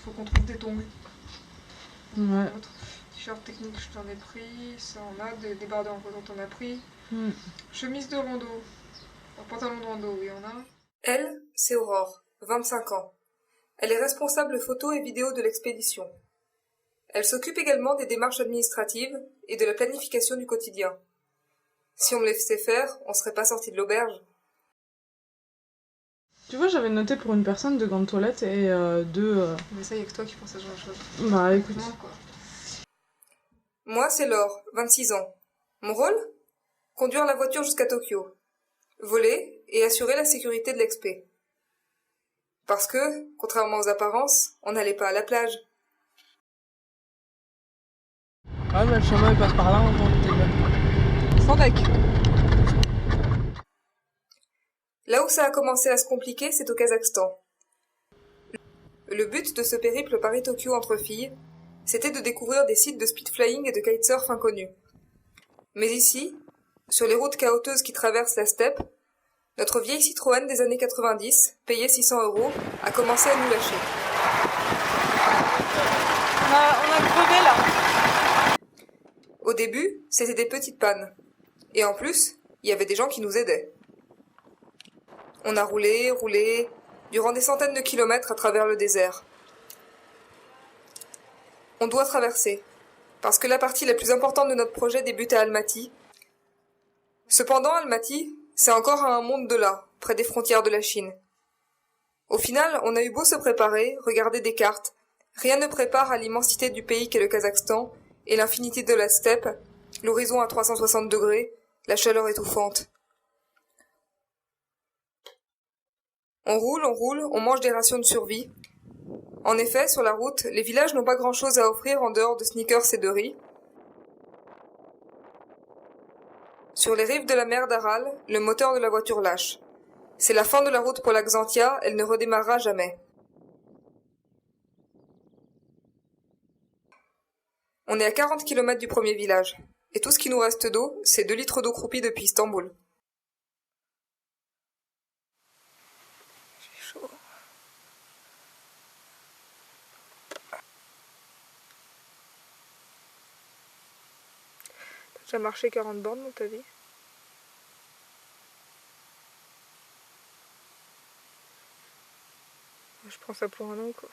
faut qu'on trouve des tongs. Ouais. T-shirt technique, je t'en ai pris. Ça, on a. Des débardeurs en coton, t'en as pris. Chemise de rando. Pantalon de rando, oui, on a. Elle, c'est Aurore, 25 ans. Elle est responsable photo et vidéo de l'expédition. Elle s'occupe également des démarches administratives et de la planification du quotidien. Si on me laissait faire, on serait pas sorti de l'auberge. Tu vois, j'avais noté pour une personne de gants de toilette et Mais ça, y a que toi qui pense à ce genre de choses. Bah écoute. Non, quoi. Moi, c'est Laure, 26 ans. Mon rôle ? Conduire la voiture jusqu'à Tokyo. Voler et assurer la sécurité de l'expé. Parce que, contrairement aux apparences, on n'allait pas à la plage. Ouais, mais le chemin il passe par là, on va sans deck. Là où ça a commencé à se compliquer, c'est au Kazakhstan. Le but de ce périple Paris-Tokyo entre filles, c'était de découvrir des sites de speedflying et de kitesurf inconnus. Mais ici, sur les routes chaotiques qui traversent la steppe, notre vieille Citroën des années 90, payée 600 €, a commencé à nous lâcher. On a crevé là. Au début, c'était des petites pannes. Et en plus, il y avait des gens qui nous aidaient. On a roulé, durant des centaines de kilomètres à travers le désert. On doit traverser, parce que la partie la plus importante de notre projet débute à Almaty. Cependant, Almaty, c'est encore à un monde de là, près des frontières de la Chine. Au final, on a eu beau se préparer, regarder des cartes, rien ne prépare à l'immensité du pays qu'est le Kazakhstan, et l'infinité de la steppe, l'horizon à 360 degrés, la chaleur étouffante. On roule, on mange des rations de survie. En effet, sur la route, les villages n'ont pas grand-chose à offrir en dehors de sneakers et de riz. Sur les rives de la mer d'Aral, le moteur de la voiture lâche. C'est la fin de la route pour la Xantia, elle ne redémarrera jamais. On est à 40 km du premier village, et tout ce qui nous reste d'eau, c'est 2 litres d'eau croupie depuis Istanbul. J'ai chaud. T'as déjà marché 40 bornes dans ta vie ? Je prends ça pour un an, quoi.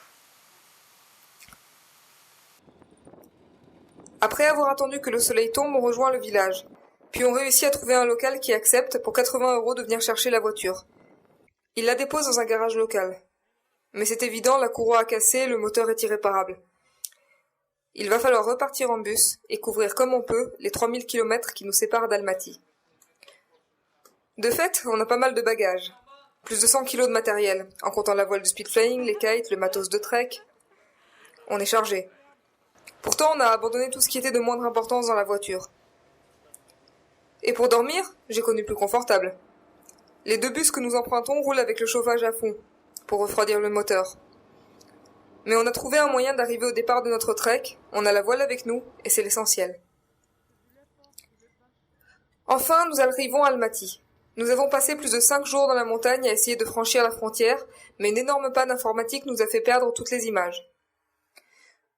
Après avoir attendu que le soleil tombe, on rejoint le village. Puis on réussit à trouver un local qui accepte pour 80 € de venir chercher la voiture. Il la dépose dans un garage local. Mais c'est évident, la courroie a cassé, le moteur est irréparable. Il va falloir repartir en bus et couvrir comme on peut les 3000 km qui nous séparent d'Almaty. De fait, on a pas mal de bagages. Plus de 100 kilos de matériel, en comptant la voile de speedflying, les kites, le matos de trek. On est chargé. Pourtant, on a abandonné tout ce qui était de moindre importance dans la voiture. Et pour dormir, j'ai connu plus confortable. Les 2 bus que nous empruntons roulent avec le chauffage à fond, pour refroidir le moteur. Mais on a trouvé un moyen d'arriver au départ de notre trek, on a la voile avec nous, et c'est l'essentiel. Enfin, nous arrivons à Almaty. Nous avons passé plus de 5 jours dans la montagne à essayer de franchir la frontière, mais une énorme panne informatique nous a fait perdre toutes les images.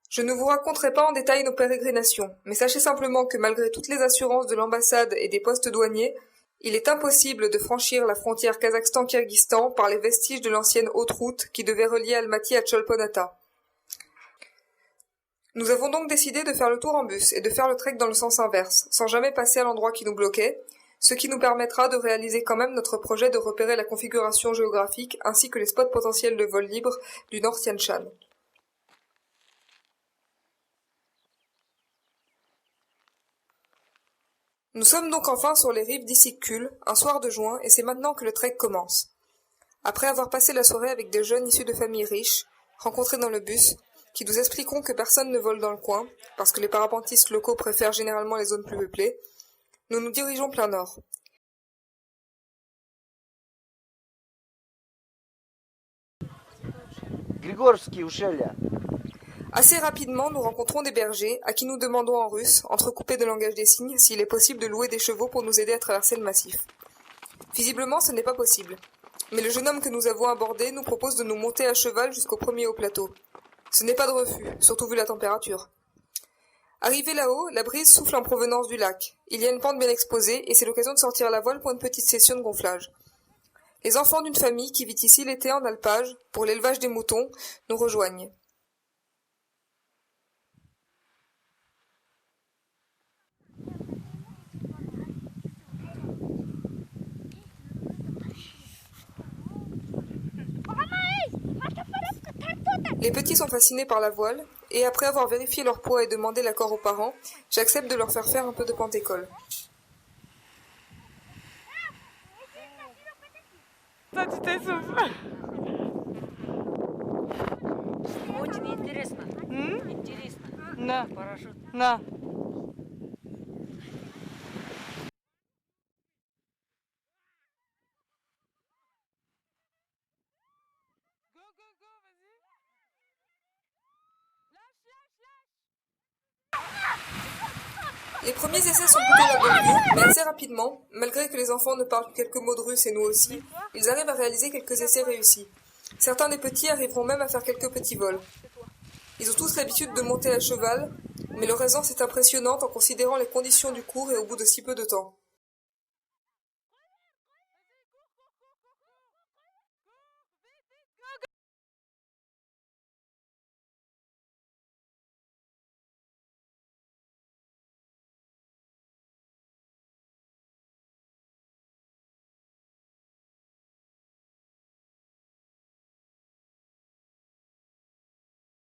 Je ne vous raconterai pas en détail nos pérégrinations, mais sachez simplement que malgré toutes les assurances de l'ambassade et des postes douaniers, il est impossible de franchir la frontière Kazakhstan-Kirghizistan par les vestiges de l'ancienne haute route qui devait relier Almaty à Cholpon-Ata. Nous avons donc décidé de faire le tour en bus et de faire le trek dans le sens inverse, sans jamais passer à l'endroit qui nous bloquait, ce qui nous permettra de réaliser quand même notre projet de repérer la configuration géographique ainsi que les spots potentiels de vol libre du Nord Tian Shan. Nous sommes donc enfin sur les rives d'Issyk-Kul, un soir de juin, et c'est maintenant que le trek commence. Après avoir passé la soirée avec des jeunes issus de familles riches, rencontrés dans le bus, qui nous expliqueront que personne ne vole dans le coin, parce que les parapentistes locaux préfèrent généralement les zones plus peuplées, nous nous dirigeons plein nord. Grigorski ущелья. Assez rapidement, nous rencontrons des bergers, à qui nous demandons en russe, entrecoupé de langage des signes, s'il est possible de louer des chevaux pour nous aider à traverser le massif. Visiblement, ce n'est pas possible. Mais le jeune homme que nous avons abordé nous propose de nous monter à cheval jusqu'au premier haut plateau. Ce n'est pas de refus, surtout vu la température. Arrivé là-haut, la brise souffle en provenance du lac. Il y a une pente bien exposée et c'est l'occasion de sortir la voile pour une petite session de gonflage. Les enfants d'une famille qui vit ici l'été en alpage, pour l'élevage des moutons, nous rejoignent. Les petits sont fascinés par la voile, et après avoir vérifié leur poids et demandé l'accord aux parents, j'accepte de leur faire un peu de pentécole. Tu t'essouffles. Очень интересно. Интересно. Да. Парашют. Да. Les premiers essais sont plutôt laborieux, mais assez rapidement, malgré que les enfants ne parlent que quelques mots de russe et nous aussi, ils arrivent à réaliser quelques essais réussis. Certains des petits arriveront même à faire quelques petits vols. Ils ont tous l'habitude de monter à cheval, mais leur aisance est impressionnante en considérant les conditions du cours et au bout de si peu de temps.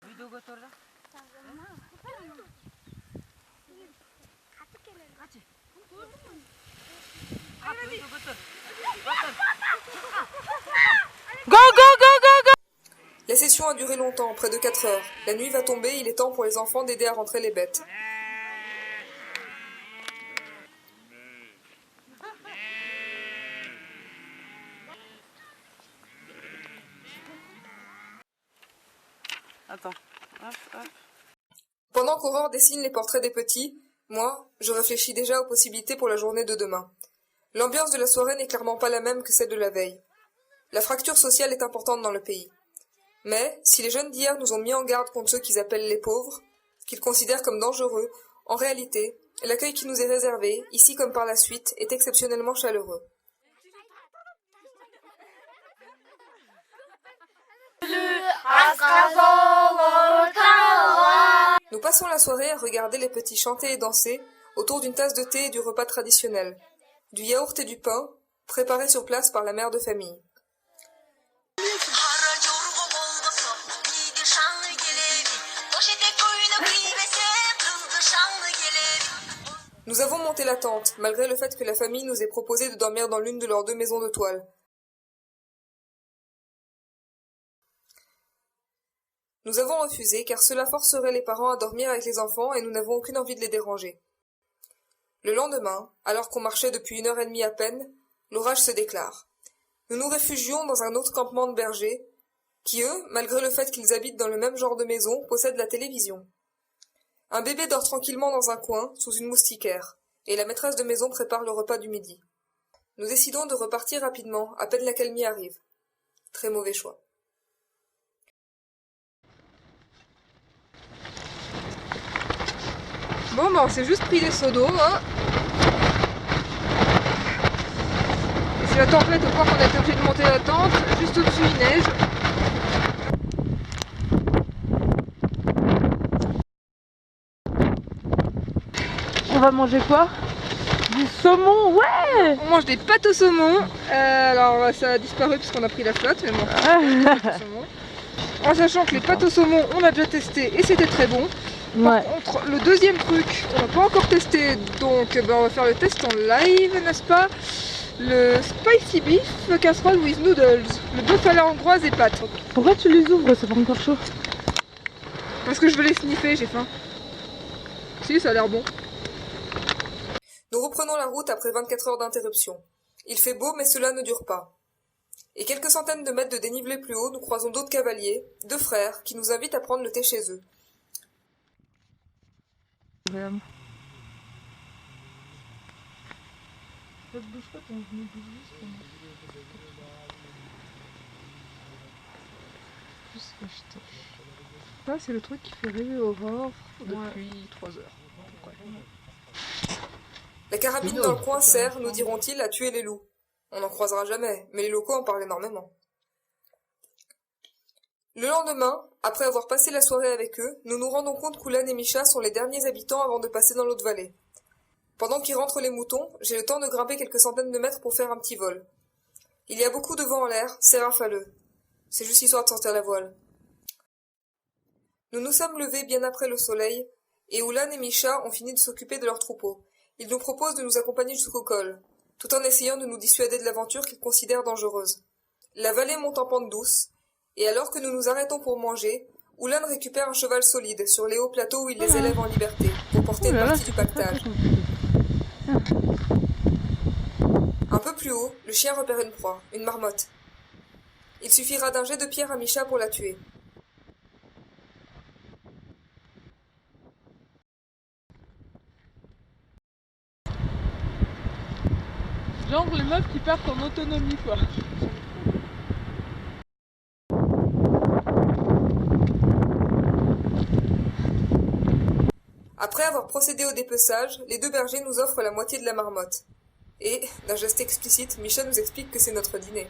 Видео готово? Go, go, go, go, go! La session a duré longtemps, près de 4 heures. La nuit va tomber, il est temps pour les enfants d'aider à rentrer les bêtes. Attends. Hop, hop. Pendant qu'Aurore dessine les portraits des petits, moi, je réfléchis déjà aux possibilités pour la journée de demain. L'ambiance de la soirée n'est clairement pas la même que celle de la veille. La fracture sociale est importante dans le pays. Mais, si les jeunes d'hier nous ont mis en garde contre ceux qu'ils appellent les pauvres, qu'ils considèrent comme dangereux, en réalité, l'accueil qui nous est réservé, ici comme par la suite, est exceptionnellement chaleureux. Nous passons la soirée à regarder les petits chanter et danser autour d'une tasse de thé et du repas traditionnel, du yaourt et du pain, préparés sur place par la mère de famille. Nous avons monté la tente, malgré le fait que la famille nous ait proposé de dormir dans l'une de leurs 2 maisons de toile. Nous avons refusé car cela forcerait les parents à dormir avec les enfants et nous n'avons aucune envie de les déranger. Le lendemain, alors qu'on marchait depuis 1h30 à peine, l'orage se déclare. Nous nous réfugions dans un autre campement de bergers, qui eux, malgré le fait qu'ils habitent dans le même genre de maison, possèdent la télévision. Un bébé dort tranquillement dans un coin, sous une moustiquaire, et la maîtresse de maison prépare le repas du midi. Nous décidons de repartir rapidement, à peine l'accalmie arrive. Très mauvais choix. Bon, bah on s'est juste pris des seaux d'eau, hein. Et c'est la tempête, au point qu'on a été obligé de monter la tente. Juste au-dessus, il neige. On va manger quoi? Du saumon, ouais! On mange des pâtes au saumon. Alors ça a disparu puisqu'on a pris la flotte, mais bon. Pâtes au saumon. En sachant que les pâtes au saumon, on a déjà testé et c'était très bon. Par contre, le deuxième truc, on n'a pas encore testé, donc on va faire le test en live, n'est-ce pas? Le spicy beef casserole with noodles, le bœuf à la hongroise et pâtes. Pourquoi tu les ouvres? C'est pas encore chaud. Parce que je veux les sniffer, j'ai faim. Si, ça a l'air bon. Nous reprenons la route après 24 heures d'interruption. Il fait beau, mais cela ne dure pas. Et quelques centaines de mètres de dénivelé plus haut, nous croisons d'autres cavaliers, 2 frères, qui nous invitent à prendre le thé chez eux. Ça, c'est le truc qui fait rêver Aurore depuis 3 heures. La carabine dans le coin sert, nous diront-ils, à tuer les loups. On n'en croisera jamais, mais les locaux en parlent énormément. Le lendemain, après avoir passé la soirée avec eux, nous nous rendons compte qu'Ulan et Misha sont les derniers habitants avant de passer dans l'autre vallée. Pendant qu'ils rentrent les moutons, j'ai le temps de grimper quelques centaines de mètres pour faire un petit vol. Il y a beaucoup de vent en l'air, c'est rafaleux. C'est juste histoire de sortir la voile. Nous nous sommes levés bien après le soleil, et Ulan et Misha ont fini de s'occuper de leur troupeau. Ils nous proposent de nous accompagner jusqu'au col, tout en essayant de nous dissuader de l'aventure qu'ils considèrent dangereuse. La vallée monte en pente douce, et alors que nous nous arrêtons pour manger, Ulan récupère un cheval solide sur les hauts plateaux où il les élève en liberté, pour porter une partie du pactage. Un peu plus haut, le chien repère une proie, une marmotte. Il suffira d'un jet de pierre à Misha pour la tuer. Genre les meufs qui partent en autonomie quoi. Après avoir procédé au dépeçage, les deux bergers nous offrent la moitié de la marmotte. Et, d'un geste explicite, Misha nous explique que c'est notre dîner.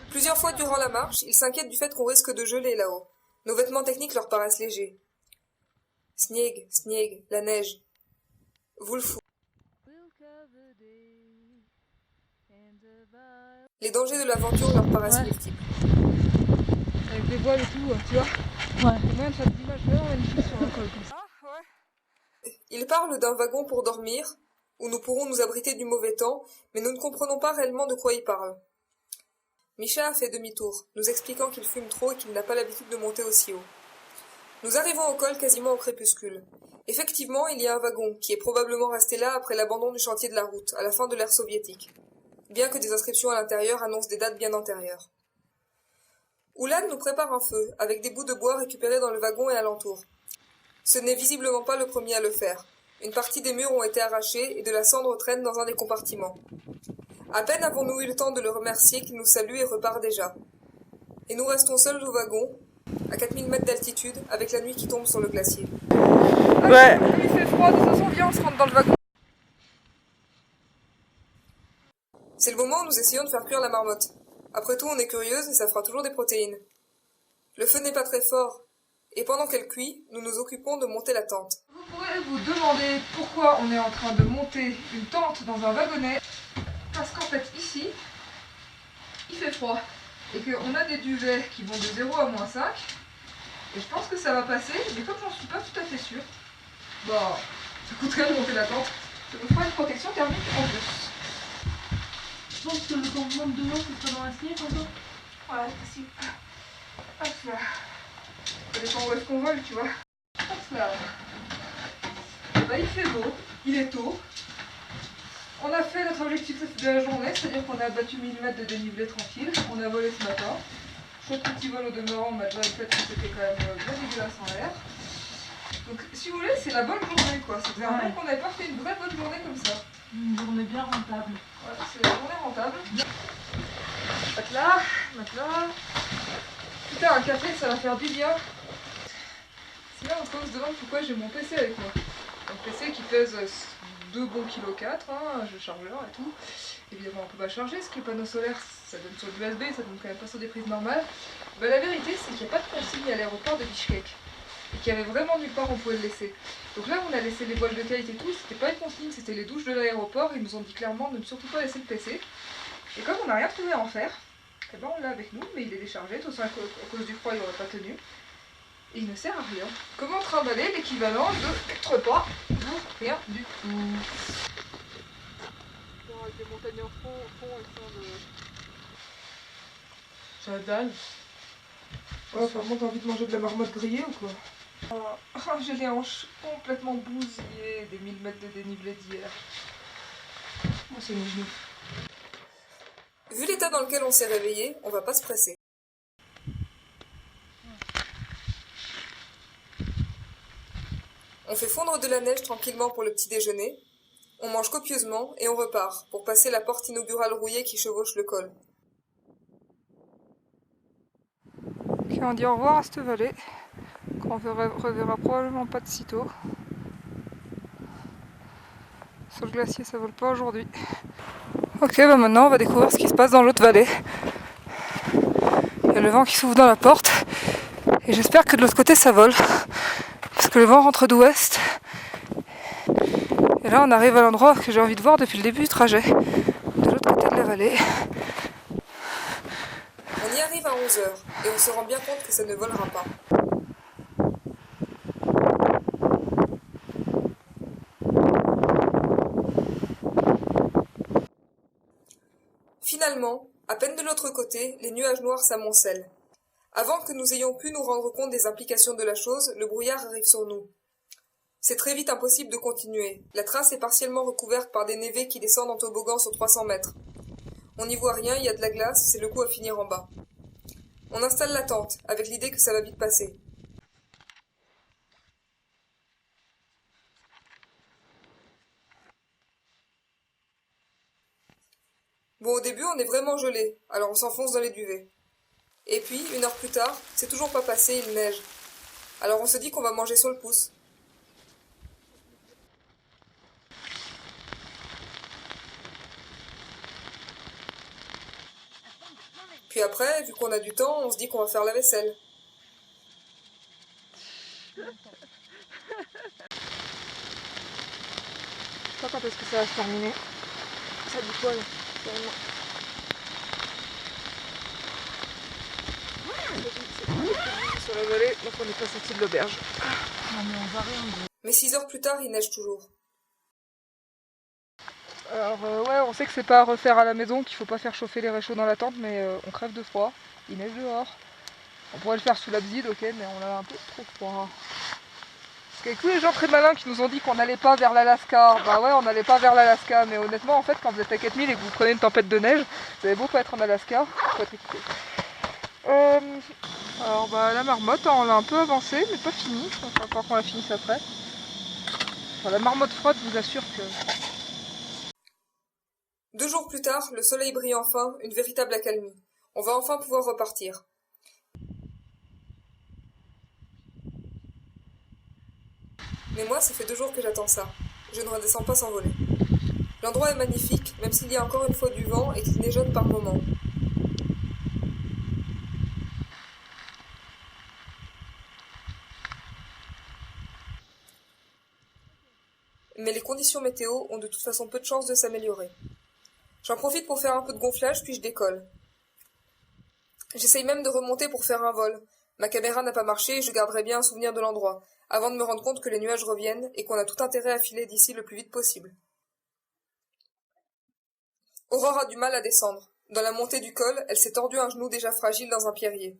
Plusieurs fois durant la marche, ils s'inquiètent du fait qu'on risque de geler là-haut. Nos vêtements techniques leur paraissent légers. Snieg, snieg, la neige. Wulfu. Les dangers de l'aventure leur paraissent multiples. Avec les voiles et tout, tu vois. Ouais. Au moins, ça te image vraiment magnifique sur un col comme ça. Ils parlent d'un wagon pour dormir, où nous pourrons nous abriter du mauvais temps, mais nous ne comprenons pas réellement de quoi ils parlent. Misha a fait demi-tour, nous expliquant qu'il fume trop et qu'il n'a pas l'habitude de monter aussi haut. Nous arrivons au col quasiment au crépuscule. Effectivement, il y a un wagon, qui est probablement resté là après l'abandon du chantier de la route, à la fin de l'ère soviétique, bien que des inscriptions à l'intérieur annoncent des dates bien antérieures. Ulan nous prépare un feu, avec des bouts de bois récupérés dans le wagon et alentour. Ce n'est visiblement pas le premier à le faire. Une partie des murs ont été arrachés et de la cendre traîne dans un des compartiments. À peine avons-nous eu le temps de le remercier qu'il nous salue et repart déjà. Et nous restons seuls au wagon, à 4000 mètres d'altitude, avec la nuit qui tombe sur le glacier. Ouais. Il fait froid, de toute façon, viens, on se rentre dans le wagon. C'est le moment où nous essayons de faire cuire la marmotte. Après tout, on est curieuse et ça fera toujours des protéines. Le feu n'est pas très fort, et pendant qu'elle cuit, nous nous occupons de monter la tente. Vous pourrez vous demander pourquoi on est en train de monter une tente dans un wagonnet. Parce qu'en fait, ici, il fait froid. Et qu'on a des duvets qui vont de 0 à -5. Et je pense que ça va passer, mais comme j'en suis pas tout à fait sûre, bah, ça coûterait de monter la tente. Ça nous fera une protection thermique en plus. Je pense que le campement de demain, ce sera dans la sneak encore. Ouais, possible. Hop là. Ça dépend où est-ce qu'on vole, tu vois. Hop là. Bah, il fait beau, il est tôt. On a fait notre objectif de la journée, c'est-à-dire qu'on a battu 1000 mètres de dénivelé tranquille. On a volé ce matin. Chouette petit vol au demeurant, malgré le fait que c'était quand même bien dégueulasse en l'air. Donc, si vous voulez, c'est la bonne journée, quoi. C'est vraiment qu'on n'avait pas fait une vraie bonne journée comme ça. Une journée bien rentable. Voilà, c'est la journée rentable. Matelas, matelas. Putain, un café, ça va faire du bien. C'est là on se demande pourquoi j'ai mon PC avec moi. Un PC qui pèse 2 bons kg 4, hein, le chargeur et tout. Évidemment, on peut pas charger, parce que le panneau solaire, ça donne sur l'USB, ça donne quand même pas sur des prises normales. Bah, la vérité, c'est qu'il n'y a pas de consigne à l'aéroport de Bishkek. Et qu'il y avait vraiment nulle part où on pouvait le laisser. Donc là, on a laissé les voiles de qualité et tout, c'était pas une consigne, c'était les douches de l'aéroport. Ils nous ont dit clairement de ne surtout pas laisser le PC. Et comme on n'a rien trouvé à en faire, eh ben on l'a avec nous, mais il est déchargé, tout ça à cause du froid, il n'aurait pas tenu. Et il ne sert à rien. Comment trimballer l'équivalent de 4 repas pour rien du tout. Avec les montagnes en fond, elles sont de... Ça dalle. Ouais, vraiment, t'as envie de manger de la marmotte grillée ou quoi? Oh, j'ai les hanches complètement bousillées des 1000 mètres de dénivelé d'hier. Moi, c'est mes genoux. Vu l'état dans lequel on s'est réveillé, on va pas se presser. On fait fondre de la neige tranquillement pour le petit déjeuner, on mange copieusement et on repart pour passer la porte inaugurale rouillée qui chevauche le col. Ok, on dit au revoir à cette vallée, qu'on ne reverra probablement pas de sitôt. Sur le glacier, ça vole pas aujourd'hui. Ok, bah maintenant on va découvrir ce qui se passe dans l'autre vallée. Il y a le vent qui s'ouvre dans la porte. Et j'espère que de l'autre côté ça vole. Parce que le vent rentre d'ouest. Et là on arrive à l'endroit que j'ai envie de voir depuis le début du trajet. De l'autre côté de la vallée. On y arrive à 11 h et on se rend bien compte que ça ne volera pas. Finalement, à peine de l'autre côté, les nuages noirs s'amoncellent. Avant que nous ayons pu nous rendre compte des implications de la chose, le brouillard arrive sur nous. C'est très vite impossible de continuer. La trace est partiellement recouverte par des névés qui descendent en toboggan sur 300 mètres. On n'y voit rien, il y a de la glace, c'est le coup à finir en bas. On installe la tente, avec l'idée que ça va vite passer. Bon, au début, on est vraiment gelé, alors on s'enfonce dans les duvets. Et puis, 1 heure plus tard, c'est toujours pas passé, il neige. Alors on se dit qu'on va manger sur le pouce. Puis après, vu qu'on a du temps, on se dit qu'on va faire la vaisselle. Je sais pas quand est-ce que ça va se terminer. Ça dit quoi là? Sur la vallée, donc on n'est pas sorti de l'auberge. Mais 6 heures plus tard, il neige toujours. Alors ouais, on sait que c'est pas à refaire à la maison, qu'il faut pas faire chauffer les réchauds dans la tente, mais on crève de froid. Il neige dehors. On pourrait le faire sous l'abside, ok, mais on a un peu trop froid. Parce qu'avec tous les gens très malins qui nous ont dit qu'on n'allait pas vers l'Alaska, bah ouais, on n'allait pas vers l'Alaska, mais honnêtement, en fait, quand vous êtes à 4000 et que vous prenez une tempête de neige, vous avez beau pas être en Alaska, faut être équipé. Alors bah la marmotte, hein, on l'a un peu avancée, mais pas fini. Il va falloir qu'on la finisse après. Enfin, la marmotte froide, je vous assure que... 2 jours plus tard, le soleil brille enfin, une véritable accalmie. On va enfin pouvoir repartir. Mais moi, ça fait 2 jours que j'attends ça. Je ne redescends pas sans voler. L'endroit est magnifique, même s'il y a encore une fois du vent et qu'il neigeonne par moments. Mais les conditions météo ont de toute façon peu de chances de s'améliorer. J'en profite pour faire un peu de gonflage, puis je décolle. J'essaye même de remonter pour faire un vol. Ma caméra n'a pas marché et je garderai bien un souvenir de l'endroit, avant de me rendre compte que les nuages reviennent et qu'on a tout intérêt à filer d'ici le plus vite possible. Aurore a du mal à descendre. Dans la montée du col, elle s'est tordue un genou déjà fragile dans un pierrier.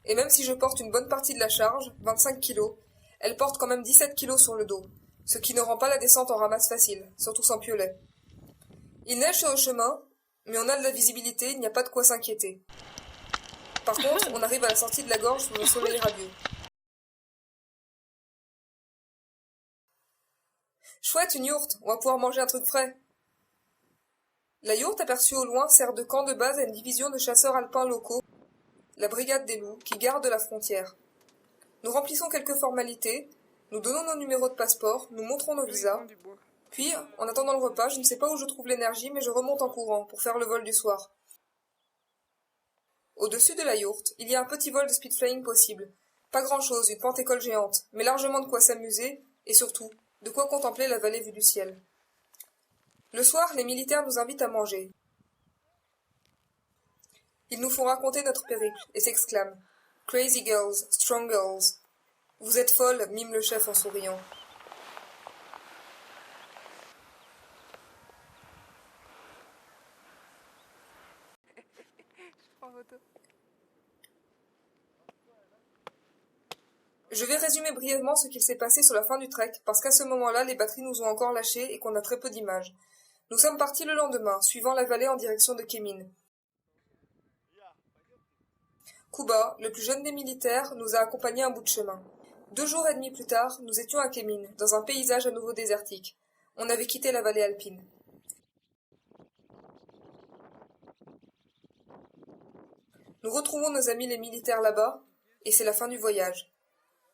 Et même si je porte une bonne partie de la charge, 25 kilos, elle porte quand même 17 kilos sur le dos, ce qui ne rend pas la descente en ramasse facile, surtout sans piolet. Il neige sur le chemin, mais on a de la visibilité, il n'y a pas de quoi s'inquiéter. Par contre, on arrive à la sortie de la gorge sous un soleil radieux. Chouette, une yourte, on va pouvoir manger un truc frais. La yourte aperçue au loin sert de camp de base à une division de chasseurs alpins locaux, la brigade des loups, qui garde la frontière. Nous remplissons quelques formalités, nous donnons nos numéros de passeport, nous montrons nos visas. Puis, en attendant le repas, je ne sais pas où je trouve l'énergie, mais je remonte en courant pour faire le vol du soir. Au-dessus de la yourte, il y a un petit vol de speedflying possible. Pas grand-chose, une pente-école géante, mais largement de quoi s'amuser, et surtout, de quoi contempler la vallée vue du ciel. Le soir, les militaires nous invitent à manger. Ils nous font raconter notre périple, et s'exclament « Crazy girls, strong girls ». « Vous êtes folle », mime le chef en souriant. Je vais résumer brièvement ce qu'il s'est passé sur la fin du trek, parce qu'à ce moment-là, les batteries nous ont encore lâchés et qu'on a très peu d'images. Nous sommes partis le lendemain, suivant la vallée en direction de Kémine. Kuba, le plus jeune des militaires, nous a accompagnés un bout de chemin. 2 jours et demi plus tard, nous étions à Kémine, dans un paysage à nouveau désertique. On avait quitté la vallée alpine. Nous retrouvons nos amis les militaires là-bas, Et c'est la fin du voyage.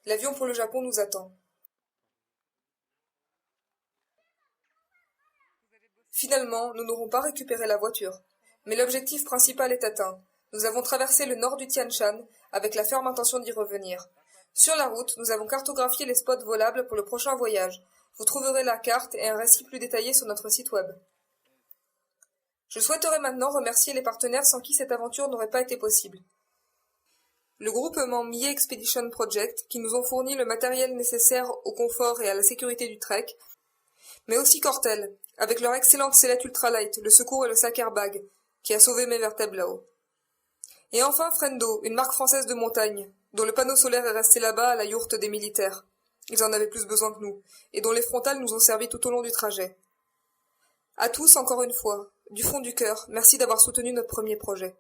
L'avion pour le Japon nous attend. Finalement, nous n'aurons pas récupéré la voiture. Mais l'objectif principal est atteint. Nous avons traversé le nord du Tian Shan avec la ferme intention d'y revenir. Sur la route, nous avons cartographié les spots volables pour le prochain voyage. Vous trouverez la carte et un récit plus détaillé sur notre site web. Je souhaiterais maintenant remercier les partenaires sans qui cette aventure n'aurait pas été possible. Le groupement Mie Expedition Project, qui nous ont fourni le matériel nécessaire au confort et à la sécurité du trek, mais aussi Cortel, avec leur excellente sellette ultralight, le secours et le sac airbag, qui a sauvé mes vertèbres là-haut. Et enfin Frendo, une marque française de montagne, dont le panneau solaire est resté là-bas à la yourte des militaires. Ils en avaient plus besoin que nous, et dont les frontales nous ont servi tout au long du trajet. À tous, encore une fois, du fond du cœur, merci d'avoir soutenu notre premier projet.